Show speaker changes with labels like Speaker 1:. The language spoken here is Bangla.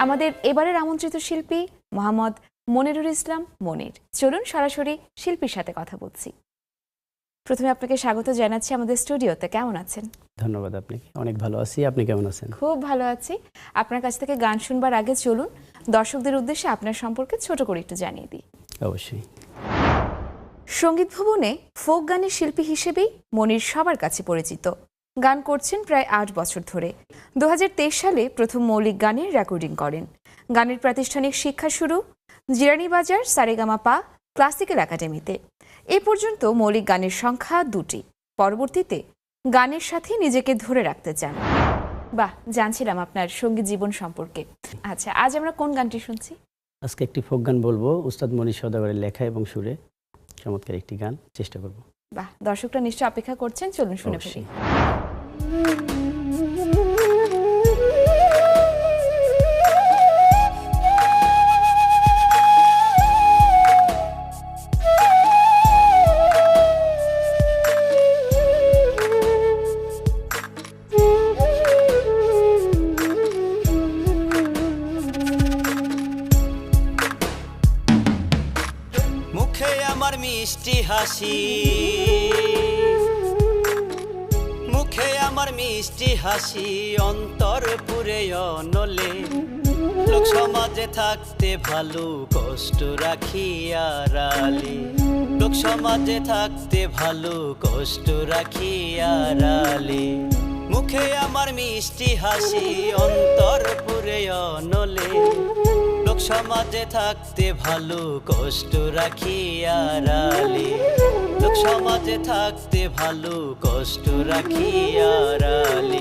Speaker 1: আমাদের এবারের আমন্ত্রিত শিল্পী মোহাম্মদ মনিরুল ইসলাম মনির। চলুন সরাসরি শিল্পীর সাথে কথা বলছি। প্রথমে আপনাকে স্বাগত জানাচ্ছি আমাদের স্টুডিওতে। কেমন আছেন?
Speaker 2: ধন্যবাদ আপনাকে। অনেক ভালো আছি। আপনি কেমন আছেন?
Speaker 1: খুব ভালো আছি। আপনার কাছ থেকে গান শুনবার আগে চলুন দর্শকদের উদ্দেশ্যে আপনার সম্পর্কে ছোট করে একটু জানিয়ে দিই।
Speaker 2: অবশ্যই।
Speaker 1: সঙ্গীত ভবনে ফোক গানের শিল্পী হিসেবেই মনির সবার কাছে পরিচিত। গান করছেন প্রায় ৮ বছর ধরে। ২০২৩ সালে প্রথম মৌলিক গানের রেকর্ডিং করেন। গানের প্রাতিষ্ঠানিক শিক্ষা শুরু জিরানীবাজার সারেগামাপা ক্লাসিক্যাল একাডেমিতে। এ পর্যন্ত মৌলিক গানের সংখ্যা ২টি। পরবর্তীতে গানের সাথে নিজেকে ধরে রাখতে চান। বাহ, জানছিলাম আপনার সঙ্গীত জীবন সম্পর্কে। আচ্ছা, আজ আমরা কোন গানটি শুনছি?
Speaker 2: আজকে একটি ফোক গান বলবো, উস্তাদ মনির সওদাগরের লেখা এবং সুরে। চমৎকার একটি গান, চেষ্টা করব।
Speaker 1: বাহ, দর্শকরা নিশ্চয় অপেক্ষা করছেন। চলুন শুনে ফেলি।
Speaker 3: মুখে আমার মিষ্টি হাসি, মুখে আমার মিষ্টি হাসি, অন্তর পুরে অনলে। লোক সমাজে থাকতে ভালো, কষ্ট রাখি আড়ালে। লোক সমাজে থাকতে ভালো, কষ্ট রাখি আড়ালে। মুখে আমার মিষ্টি হাসি, অন্তর পুরে অনলে। লোক সমাজে থাকতে ভালো, কষ্ট রাখি আড়ালে। লোক সমাজে থাকতে ভালো, কষ্ট রাখি আড়ালে।